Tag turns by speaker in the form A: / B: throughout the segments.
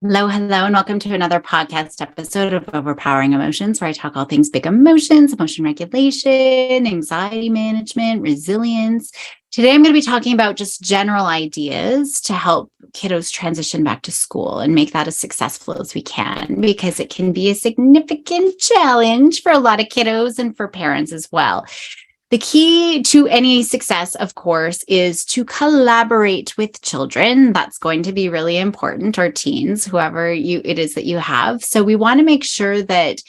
A: Hello, hello, and welcome to another podcast episode of Overpowering Emotions, where I talk all things big emotions, emotion regulation, anxiety management, resilience. Today, I'm going to be talking about just general ideas to help kiddos transition back to school and make that as successful as we can, because it can be a significant challenge for a lot of kiddos and for parents as well. The key to any success, of course, is to collaborate with children. That's going to be really important, or teens, whoever it is that you have. So we want to make sure that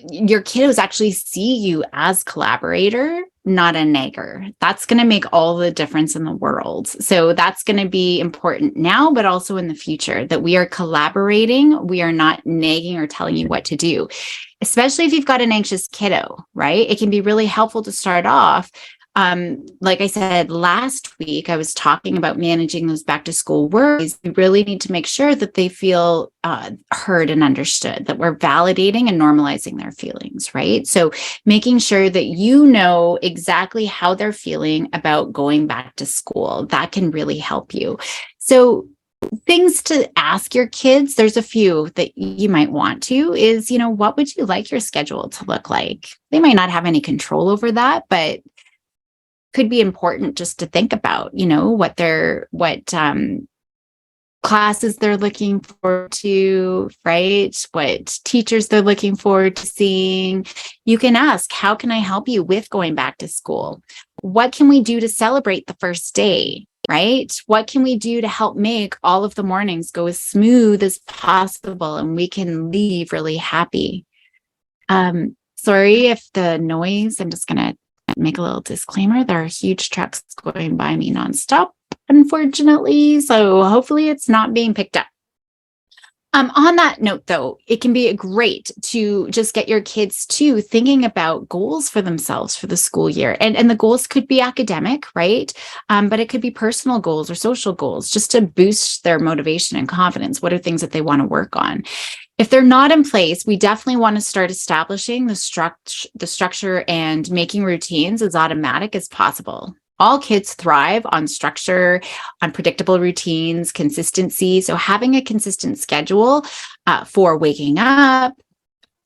A: your kiddos actually see you as collaborator, not a nagger. That's going to make all the difference in the world. So that's going to be important now, but also in the future, that we are collaborating. We are not nagging or telling you what to do, especially if you've got an anxious kiddo, right? It can be really helpful to start off. Like I said, last week, I was talking about managing those back to school worries. We really need to make sure that they feel heard and understood, that we're validating and normalizing their feelings, right? So making sure that you know exactly how they're feeling about going back to school, that can really help you. So things to ask your kids, there's a few that you might want to, is, what would you like your schedule to look like? They might not have any control over that, but could be important just to think about, what classes they're looking forward to, right? What teachers they're looking forward to seeing. You can ask, how can I help you with going back to school? What can we do to celebrate the first day? Right? What can we do to help make all of the mornings go as smooth as possible and we can leave really happy? Sorry if the noise, I'm just going to make a little disclaimer. There are huge trucks going by me nonstop, unfortunately. So hopefully it's not being picked up. On that note, though, it can be great to just get your kids to thinking about goals for themselves for the school year. And the goals could be academic, right? But it could be personal goals or social goals, just to boost their motivation and confidence. What are things that they want to work on? If they're not in place, we definitely want to start establishing the structure and making routines as automatic as possible. All kids thrive on structure, on predictable routines, consistency. So having a consistent schedule for waking up,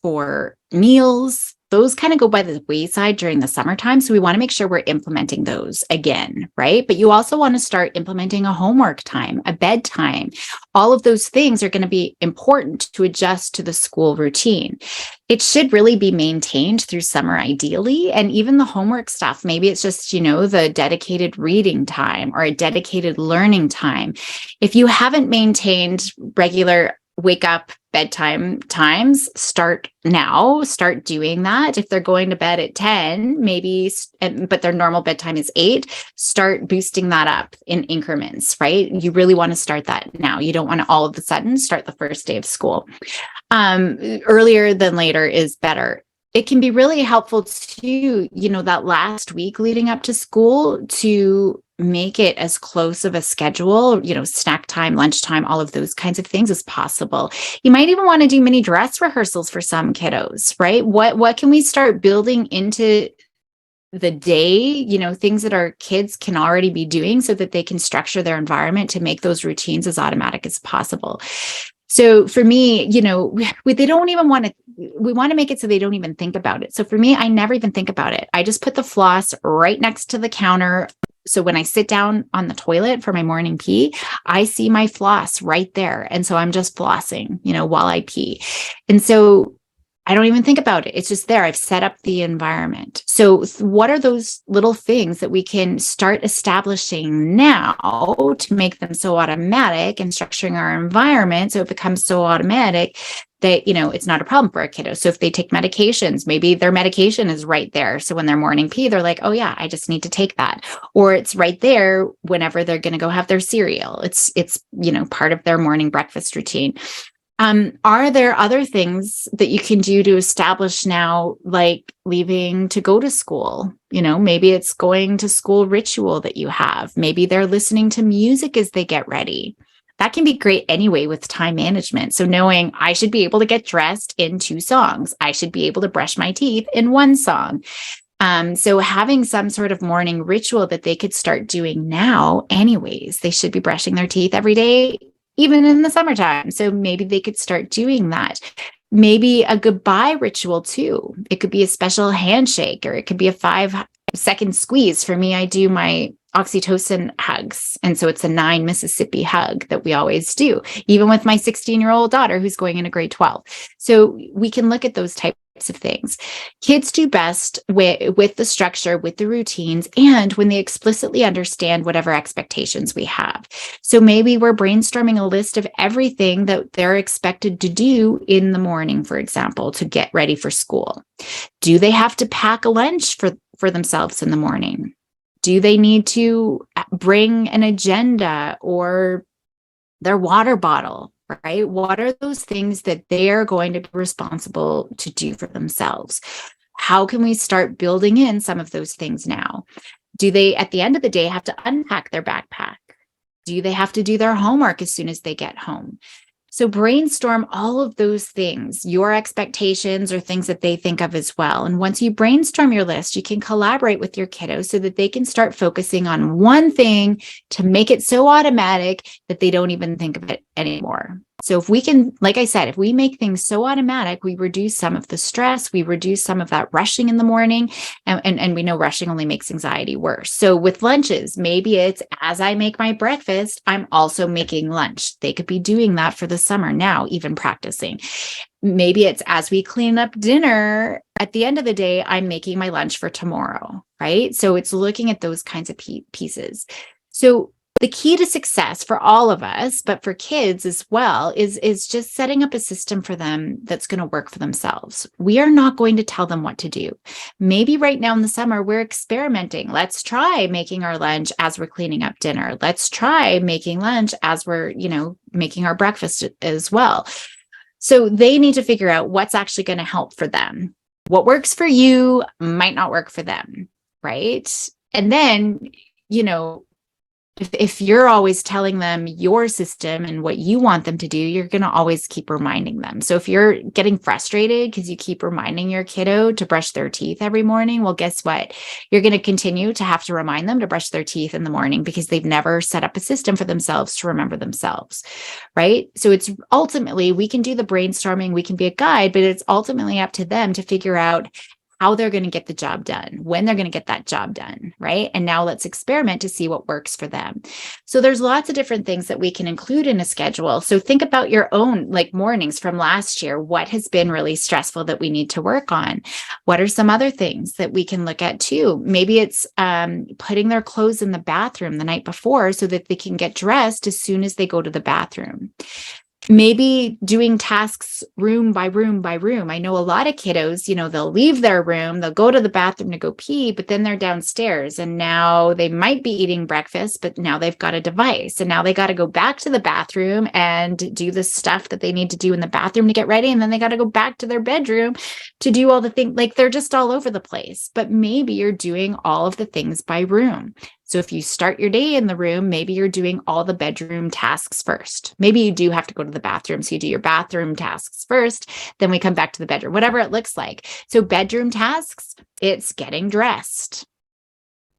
A: for meals, those kind of go by the wayside during the summertime. So we want to make sure we're implementing those again, right? But you also want to start implementing a homework time, a bedtime. All of those things are going to be important to adjust to the school routine. It should really be maintained through summer, ideally. And even the homework stuff, maybe it's just, the dedicated reading time or a dedicated learning time. If you haven't maintained regular wake up bedtime times, start now, start doing that. If they're going to bed at 10, maybe, but their normal bedtime is 8, start boosting that up in increments, right? You really want to start that now. You don't want to all of a sudden start the first day of school. Earlier than later is better. It can be really helpful to, that last week leading up to school, to make it as close of a schedule, snack time, lunchtime, all of those kinds of things as possible. You might even want to do mini dress rehearsals for some kiddos, right? What can we start building into the day, things that our kids can already be doing so that they can structure their environment to make those routines as automatic as possible. So for me, they don't even want to, we want to make it so they don't even think about it. So for me, I never even think about it. I just put the floss right next to the counter. So when I sit down on the toilet for my morning pee, I see my floss right there. And so I'm just flossing, while I pee. And so I don't even think about it. It's just there. I've set up the environment. So what are those little things that we can start establishing now to make them so automatic, and structuring our environment so it becomes so automatic that, it's not a problem for a kiddo. So if they take medications, maybe their medication is right there. So when they're morning pee, they're like, oh yeah, I just need to take that. Or it's right there whenever they're going to go have their cereal. It's part of their morning breakfast routine. Are there other things that you can do to establish now, like leaving to go to school? Maybe it's going to school ritual that you have. Maybe they're listening to music as they get ready. That can be great anyway with time management. So knowing I should be able to get dressed in 2 songs. I should be able to brush my teeth in 1 song. So having some sort of morning ritual that they could start doing now anyways. They should be brushing their teeth every day. even in the summertime. So maybe they could start doing that. Maybe a goodbye ritual too. It could be a special handshake, or it could be a 5-second squeeze. For me, I do my oxytocin hugs. And so it's a 9 Mississippi hug that we always do, even with my 16-year-old daughter who's going into grade 12. So we can look at those types of things. Kids do best with the structure, with the routines, and when they explicitly understand whatever expectations we have. So maybe we're brainstorming a list of everything that they're expected to do in the morning, for example, to get ready for school. Do they have to pack a lunch for themselves in the morning? Do they need to bring an agenda or their water bottle, right? What are those things that they are going to be responsible to do for themselves? How can we start building in some of those things now? Do they, at the end of the day, have to unpack their backpack? Do they have to do their homework as soon as they get home? So brainstorm all of those things, your expectations or things that they think of as well. And once you brainstorm your list, you can collaborate with your kiddos so that they can start focusing on one thing to make it so automatic that they don't even think of it anymore. So if we can, like I said, if we make things so automatic, we reduce some of the stress, we reduce some of that rushing in the morning, and we know rushing only makes anxiety worse. So with lunches, maybe it's as I make my breakfast, I'm also making lunch. They could be doing that for the summer now, even practicing. Maybe it's as we clean up dinner, at the end of the day, I'm making my lunch for tomorrow, right? So it's looking at those kinds of pieces. So the key to success for all of us, but for kids as well, is just setting up a system for them that's going to work for themselves. We are not going to tell them what to do. Maybe right now in the summer, we're experimenting. Let's try making our lunch as we're cleaning up dinner. Let's try making lunch as we're, making our breakfast as well. So they need to figure out what's actually going to help for them. What works for you might not work for them, right? And then, if you're always telling them your system and what you want them to do, you're going to always keep reminding them. So if you're getting frustrated because you keep reminding your kiddo to brush their teeth every morning, well, guess what? You're going to continue to have to remind them to brush their teeth in the morning because they've never set up a system for themselves to remember themselves, right? So it's ultimately, we can do the brainstorming, we can be a guide, but it's ultimately up to them to figure out how they're going to get the job done, when they're going to get that job done, right? And now let's experiment to see what works for them. So there's lots of different things that we can include in a schedule. So think about your own mornings from last year. What has been really stressful that we need to work on? What are some other things that we can look at too? Maybe it's putting their clothes in the bathroom the night before so that they can get dressed as soon as they go to the bathroom. Maybe doing tasks room by room by room. I know a lot of kiddos, they'll leave their room, they'll go to the bathroom to go pee, but then they're downstairs and now they might be eating breakfast, but now they've got a device and now they got to go back to the bathroom and do the stuff that they need to do in the bathroom to get ready. And then they got to go back to their bedroom to do all the things. They're just all over the place, but maybe you're doing all of the things by room. So if you start your day in the room, maybe you're doing all the bedroom tasks first. Maybe you do have to go to the bathroom. So you do your bathroom tasks first, then we come back to the bedroom, whatever it looks like. So bedroom tasks, it's getting dressed.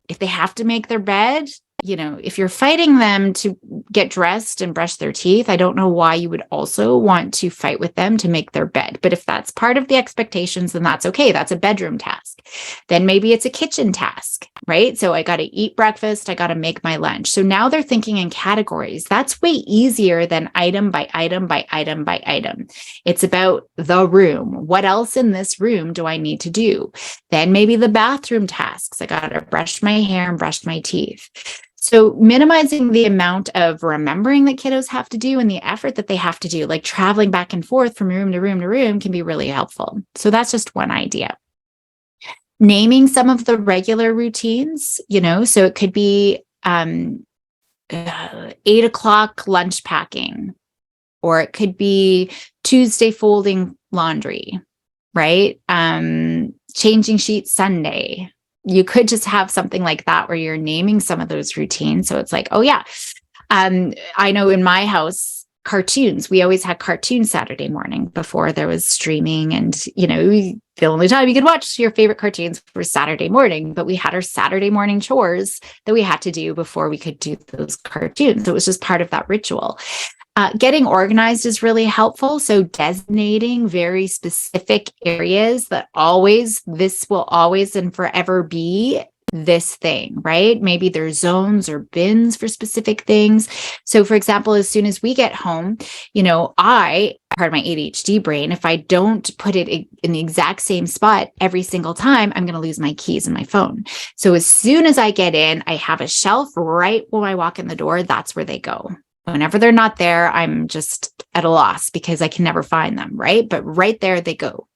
A: If they have to make their bed, if you're fighting them to get dressed and brush their teeth, I don't know why you would also want to fight with them to make their bed. But if that's part of the expectations, then that's okay. That's a bedroom task. Then maybe it's a kitchen task, right? So I got to eat breakfast. I got to make my lunch. So now they're thinking in categories. That's way easier than item by item by item by item. It's about the room. What else in this room do I need to do? Then maybe the bathroom tasks. I got to brush my hair and brush my teeth. So minimizing the amount of remembering that kiddos have to do and the effort that they have to do, like traveling back and forth from room to room to room, can be really helpful. So that's just one idea. Naming some of the regular routines, so it could be 8:00 lunch packing, or it could be Tuesday folding laundry, right? Changing sheets Sunday. You could just have something like that where you're naming some of those routines. So it's like, oh yeah, I know in my house, cartoons, we always had cartoon Saturday morning before there was streaming. And, the only time you could watch your favorite cartoons was Saturday morning, but we had our Saturday morning chores that we had to do before we could do those cartoons. So it was just part of that ritual. Getting organized is really helpful. So designating very specific areas that this will always and forever be this thing, right? Maybe there's zones or bins for specific things. So for example, as soon as we get home, part of my ADHD brain, if I don't put it in the exact same spot every single time, I'm going to lose my keys and my phone. So as soon as I get in, I have a shelf right when I walk in the door. That's where they go. Whenever they're not there, I'm just at a loss because I can never find them, right? But right there they go.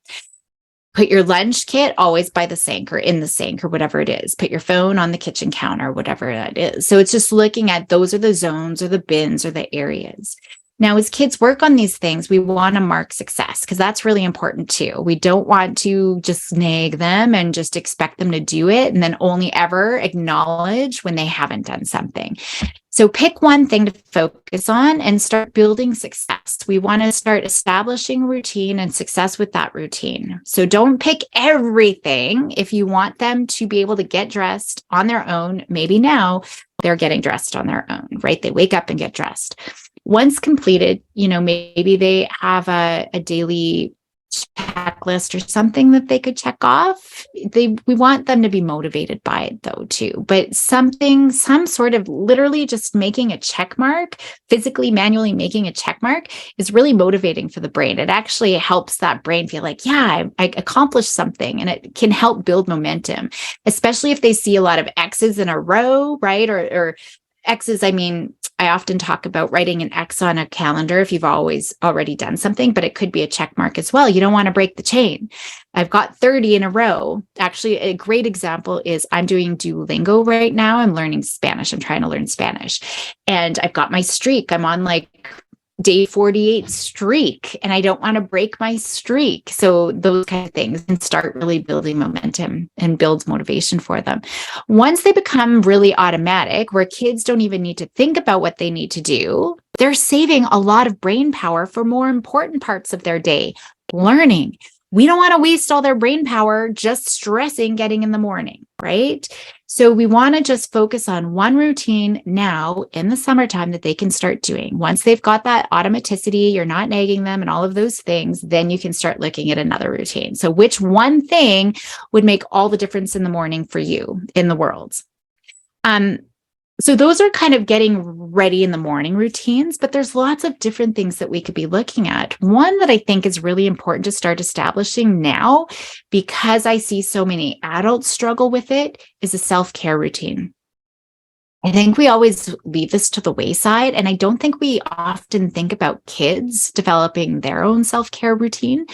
A: Put your lunch kit always by the sink or in the sink or whatever it is. Put your phone on the kitchen counter, whatever that is. So it's just looking at those are the zones or the bins or the areas. Now, as kids work on these things, we want to mark success because that's really important too. We don't want to just nag them and just expect them to do it and then only ever acknowledge when they haven't done something. So pick one thing to focus on and start building success. We want to start establishing routine and success with that routine. So don't pick everything. If you want them to be able to get dressed on their own, maybe now they're getting dressed on their own, right? They wake up and get dressed. Once completed, maybe they have a daily checklist or something that they could check off. We want them to be motivated by it though too, but some sort of literally just making a check mark, physically, manually making a check mark is really motivating for the brain. It actually helps that brain feel like, yeah, I accomplished something, and it can help build momentum, especially if they see a lot of X's in a row, right? Or X's, I often talk about writing an X on a calendar if you've already done something, but it could be a check mark as well. You don't want to break the chain. I've got 30 in a row. Actually, a great example is I'm doing Duolingo right now. I'm learning Spanish. I'm trying to learn Spanish. And I've got my streak. I'm on day 48 streak, and I don't want to break my streak. So those kind of things can start really building momentum and builds motivation for them. Once they become really automatic, where kids don't even need to think about what they need to do, they're saving a lot of brain power for more important parts of their day, learning. We don't want to waste all their brain power just stressing getting in the morning, right? So we want to just focus on one routine now in the summertime that they can start doing. Once they've got that automaticity, you're not nagging them and all of those things, then you can start looking at another routine. So which one thing would make all the difference in the morning for you in the world? So those are kind of getting ready in the morning routines, but there's lots of different things that we could be looking at. One that I think is really important to start establishing now, because I see so many adults struggle with it, is a self-care routine. I think we always leave this to the wayside, and I don't think we often think about kids developing their own self-care routine.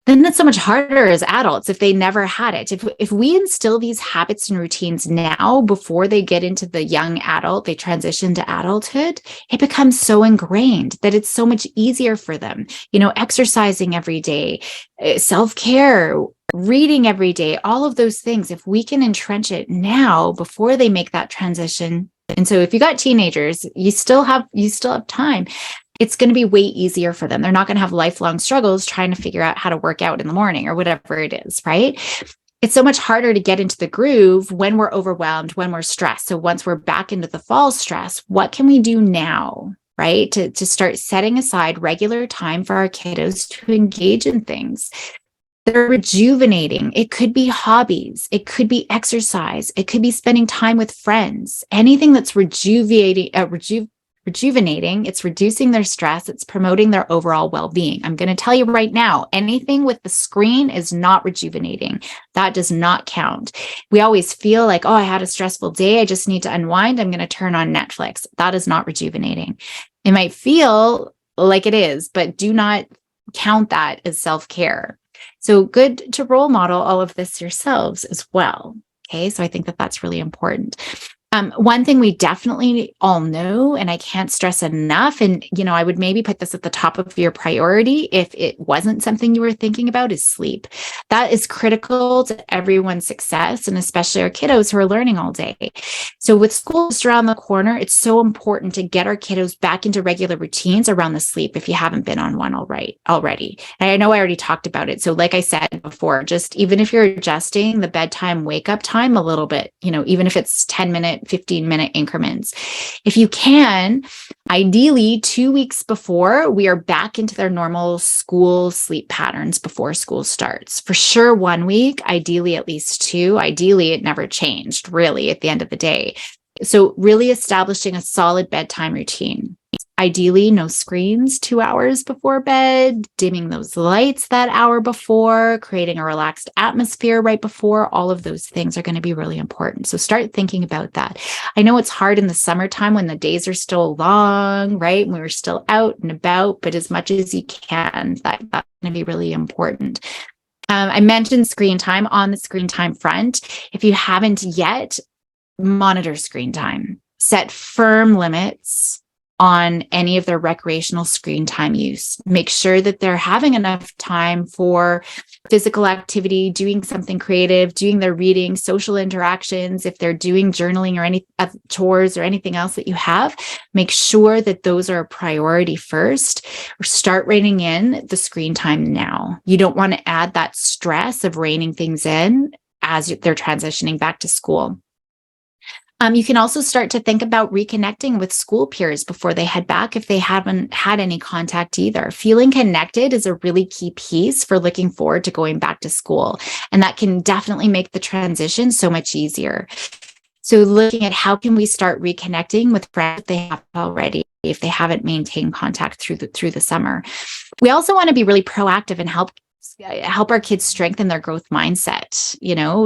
A: Then that's so much harder as adults if they never had it. If we instill these habits and routines now before they get into the young adult, they transition to adulthood, it becomes so ingrained that it's so much easier for them. Exercising every day, self-care, reading every day, all of those things. If we can entrench it now before they make that transition. And so if you got teenagers, you still have time. It's going to be way easier for them. They're not going to have lifelong struggles trying to figure out how to work out in the morning or whatever it is, right? It's so much harder to get into the groove when we're overwhelmed, when we're stressed. So once we're back into the fall stress, what can we do now, right? To start setting aside regular time for our kiddos to engage in things that are rejuvenating. It could be hobbies. It could be exercise. It could be spending time with friends. Anything that's rejuvenating, it's reducing their stress, it's promoting their overall well-being. I'm going to tell you right now, anything with the screen is not rejuvenating. That does not count. We always feel like, I had a stressful day, I just need to unwind, I'm going to turn on Netflix. That is not rejuvenating. It might feel like it is, but do not count that as self-care. So good to role model all of this yourselves as well. Okay, so I think that that's really important. One thing we definitely all know, and I can't stress enough, and I would maybe put this at the top of your priority if it wasn't something you were thinking about, is sleep. That is critical to everyone's success, and especially our kiddos who are learning all day. So with school just around the corner, it's so important to get our kiddos back into regular routines around the sleep if you haven't been on one already. And I know I already talked about it. So like I said before, just even if you're adjusting the bedtime wake up time a little bit, even if it's 10-minute, 15-minute increments. If you can, Ideally, 2 weeks before, we are back into their normal school sleep patterns before school starts. For sure, 1 week, ideally at least two. Ideally, it never changed, really, at the end of the day. So really establishing a solid bedtime routine. Ideally, no screens 2 hours before bed, dimming those lights that hour before, creating a relaxed atmosphere right before. All of those things are going to be really important. So start thinking about that. I know it's hard in the summertime when the days are still long, right? And we're still out and about, but as much as you can, that's going to be really important. I mentioned screen time. On the screen time front, if you haven't yet, monitor screen time, set firm limits on any of their recreational screen time use. Make sure that they're having enough time for physical activity, doing something creative, doing their reading, social interactions. If they're doing journaling or any chores or anything else that you have, make sure that those are a priority first, or start reining in the screen time now. You don't want to add that stress of reining things in as they're transitioning back to school. You can also start to think about reconnecting with school peers before they head back if they haven't had any contact either. Feeling connected is a really key piece for looking forward to going back to school. And that can definitely make the transition so much easier. So looking at how can we start reconnecting with friends they have already if they haven't maintained contact through the summer. We also want to be really proactive and help our kids strengthen their growth mindset,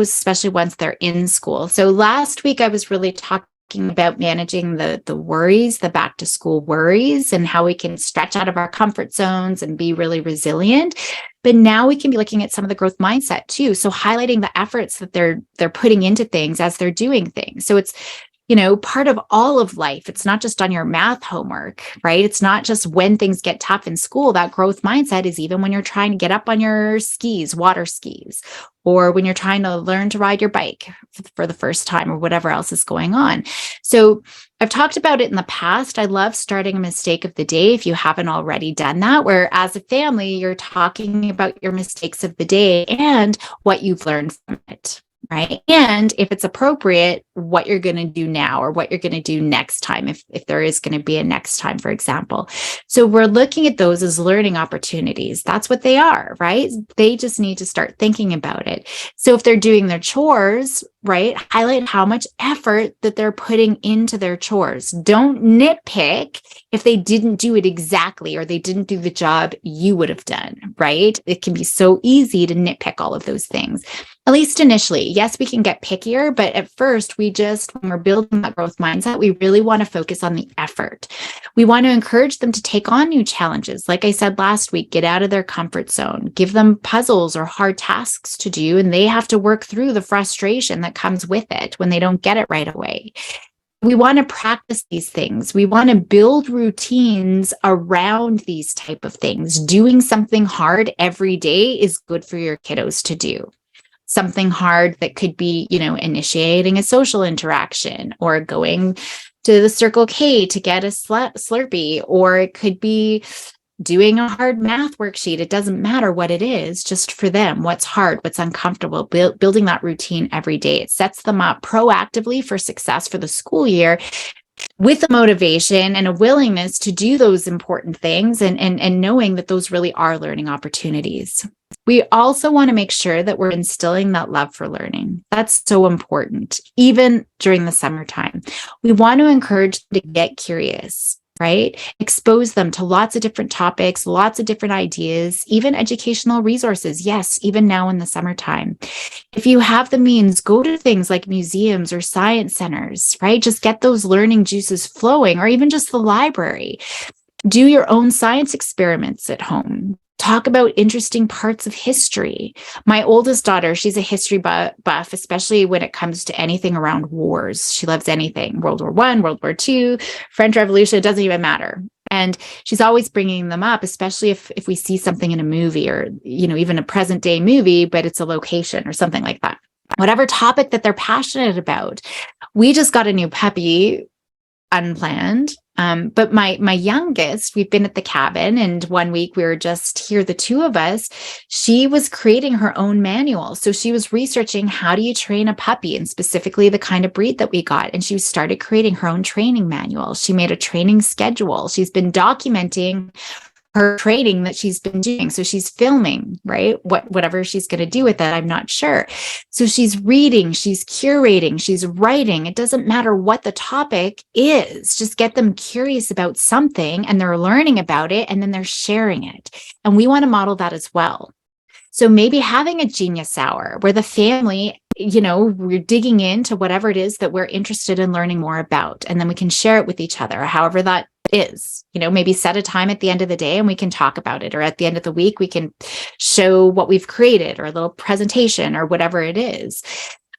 A: especially once they're in school. So last week I was really talking about managing the worries, the back to school worries, and how we can stretch out of our comfort zones and be really resilient. But now we can be looking at some of the growth mindset too. So highlighting the efforts that they're putting into things as they're doing things. So it's part of all of life. It's not just on your math homework, right? It's not just when things get tough in school. That growth mindset is even when you're trying to get up on your skis, water skis, or when you're trying to learn to ride your bike for the first time, or whatever else is going on. So I've talked about it in the past. I love starting a mistake of the day if you haven't already done that, where as a family, you're talking about your mistakes of the day and what you've learned from it. Right. And if it's appropriate, what you're going to do now or what you're going to do next time, if there is going to be a next time, for example. So we're looking at those as learning opportunities. That's what they are, right? They just need to start thinking about it. So if they're doing their chores, right, highlight how much effort that they're putting into their chores. Don't nitpick if they didn't do it exactly or they didn't do the job you would have done, right? It can be so easy to nitpick all of those things. At least initially. Yes, we can get pickier, but at first when we're building that growth mindset, we really want to focus on the effort. We want to encourage them to take on new challenges. Like I said last week, get out of their comfort zone, give them puzzles or hard tasks to do, and they have to work through the frustration that comes with it when they don't get it right away. We want to practice these things. We want to build routines around these type of things. Doing something hard every day is good for your kiddos to do. Something hard that could be, initiating a social interaction or going to the Circle K to get a Slurpee, or it could be doing a hard math worksheet. It doesn't matter what it is, just for them, what's hard, what's uncomfortable, building that routine every day. It sets them up proactively for success for the school year, with a motivation and a willingness to do those important things and knowing that those really are learning opportunities. We also want to make sure that we're instilling that love for learning. That's so important, even during the summertime. We want to encourage them to get curious, right? Expose them to lots of different topics, lots of different ideas, even educational resources. Yes, even now in the summertime. If you have the means, go to things like museums or science centers, right? Just get those learning juices flowing, or even just the library. Do your own science experiments at home. Talk about interesting parts of history. My oldest daughter, she's a history buff, especially when it comes to anything around wars. She loves anything. World War I, World War II, French Revolution, it doesn't even matter. And she's always bringing them up, especially if we see something in a movie or, even a present day movie, but it's a location or something like that. Whatever topic that they're passionate about. We just got a new puppy, unplanned. But my youngest, we've been at the cabin, and one week we were just here, the two of us. She was creating her own manual. So she was researching, how do you train a puppy, and specifically the kind of breed that we got. And she started creating her own training manual. She made a training schedule. She's been documenting her training that she's been doing. So she's filming, right? Whatever she's going to do with it, I'm not sure. So she's reading, she's curating, she's writing. It doesn't matter what the topic is, just get them curious about something and they're learning about it and then they're sharing it. And we want to model that as well. So maybe having a genius hour where the family, we're digging into whatever it is that we're interested in learning more about, and then we can share it with each other, however that is, maybe set a time at the end of the day and we can talk about it, or at the end of the week, we can show what we've created, or a little presentation, or whatever it is.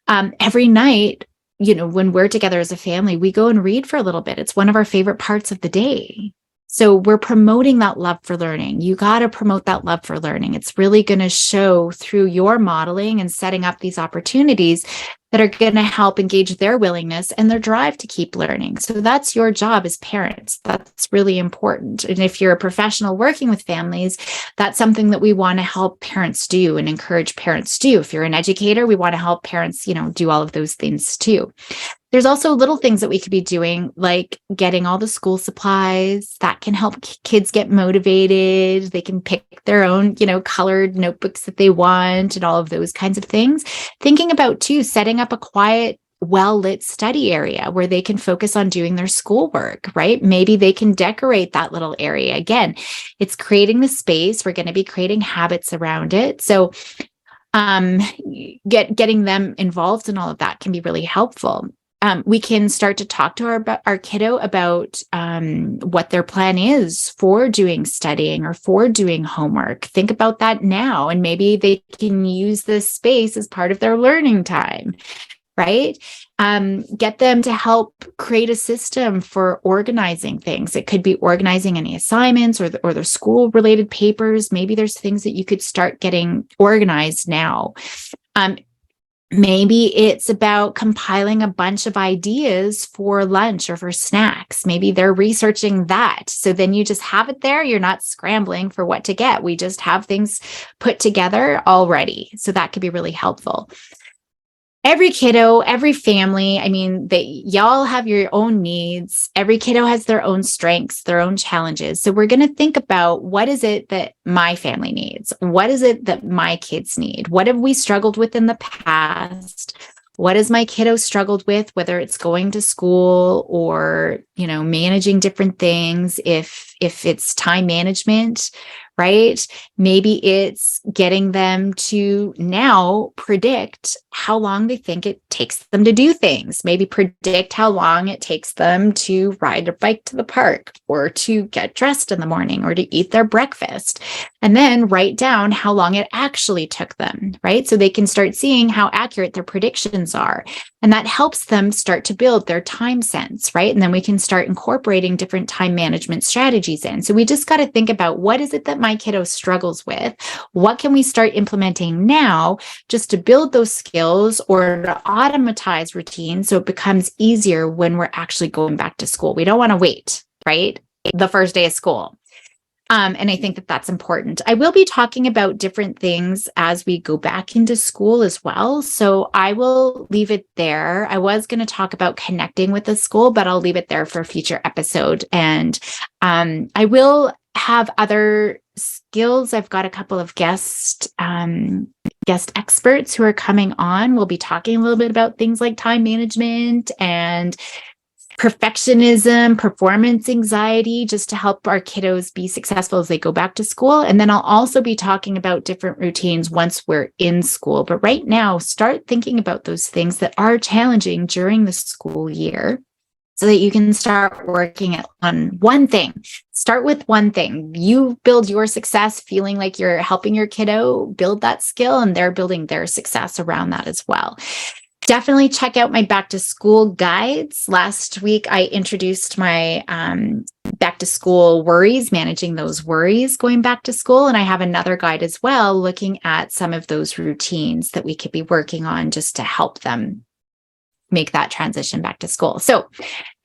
A: Every night, when we're together as a family, we go and read for a little bit. It's one of our favorite parts of the day. So we're promoting that love for learning. You got to promote that love for learning. It's really going to show through your modeling and setting up these opportunities that are going to help engage their willingness and their drive to keep learning. So that's your job as parents. That's really important. And if you're a professional working with families, that's something that we want to help parents do and encourage parents do. If you're an educator, we want to help parents, do all of those things too. There's also little things that we could be doing, like getting all the school supplies that can help kids get motivated. They can pick their own, colored notebooks that they want, and all of those kinds of things. Thinking about too, setting up a quiet, well-lit study area where they can focus on doing their schoolwork, right? Maybe they can decorate that little area. Again, it's creating the space. We're going to be creating habits around it. So getting them involved in all of that can be really helpful. We can start to talk to our kiddo about what their plan is for doing studying or for doing homework. Think about that now, and maybe they can use this space as part of their learning time, right? Get them to help create a system for organizing things. It could be organizing any assignments or their school-related papers. Maybe there's things that you could start getting organized now. Maybe it's about compiling a bunch of ideas for lunch or for snacks. Maybe they're researching that. So then you just have it there. You're not scrambling for what to get. We just have things put together already. So that could be really helpful. Every kiddo, every family, y'all have your own needs. Every kiddo has their own strengths, their own challenges. So we're going to think about, what is it that my family needs? What is it that my kids need? What have we struggled with in the past? What has my kiddo struggled with, whether it's going to school or, managing different things, if it's time management, right? Maybe it's getting them to now predict how long they think it takes them to do things. Maybe predict how long it takes them to ride their bike to the park, or to get dressed in the morning, or to eat their breakfast. And then write down how long it actually took them, right? So they can start seeing how accurate their predictions are. And that helps them start to build their time sense, right? And then we can start incorporating different time management strategies in. So we just got to think about, what is it that my kiddo struggles with? What can we start implementing now just to build those skills, or to automatize routines so it becomes easier when we're actually going back to school? We don't want to wait, right? The first day of school. And I think that that's important. I will be talking about different things as we go back into school as well. So I will leave it there. I was going to talk about connecting with the school, but I'll leave it there for a future episode. And I will have other skills. I've got a couple of guest experts who are coming on. We'll be talking a little bit about things like time management and perfectionism, performance anxiety, just to help our kiddos be successful as they go back to school. And then I'll also be talking about different routines once we're in school. But right now, start thinking about those things that are challenging during the school year, so that you can start working on one thing. Start with one thing. You build your success feeling like you're helping your kiddo build that skill, and they're building their success around that as well. Definitely check out my back to school guides. Last week, I introduced my back to school worries, managing those worries going back to school. And I have another guide as well, looking at some of those routines that we could be working on just to help them make that transition back to school. So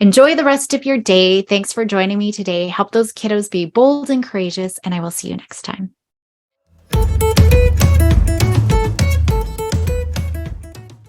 A: enjoy the rest of your day. Thanks for joining me today. Help those kiddos be bold and courageous, and I will see you next time.